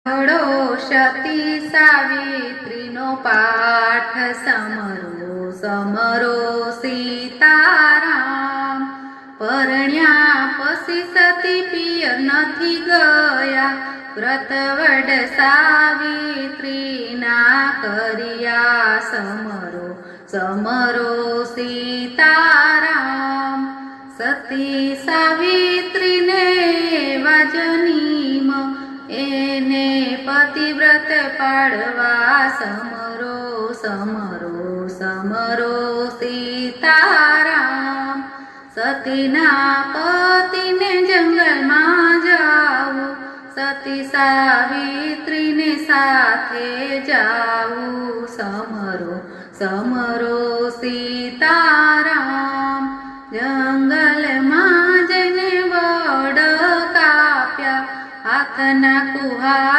ઘડો સતી સાવિત્રીનો પાઠ સમરો સમરો સીતારામ। પરણ્યા પછી સતી પિયર નથી ગયા, વ્રત વડ સાવિત્રીના કર્યા સમરો સમરો સીતારામ। સતી સાવિત્રીને વાજનીમ એને પતિવ્રત પાડવા સમરો સમરો સમરો સીતારામ। સતીના પતિને જંગલમાં જાવું, સતી સાવિત્રીને સાથે જાવું સમરો સમરો સીતારામ। જંગલમાં જઈને વડ કાપ્યા, હાથના કુહાડ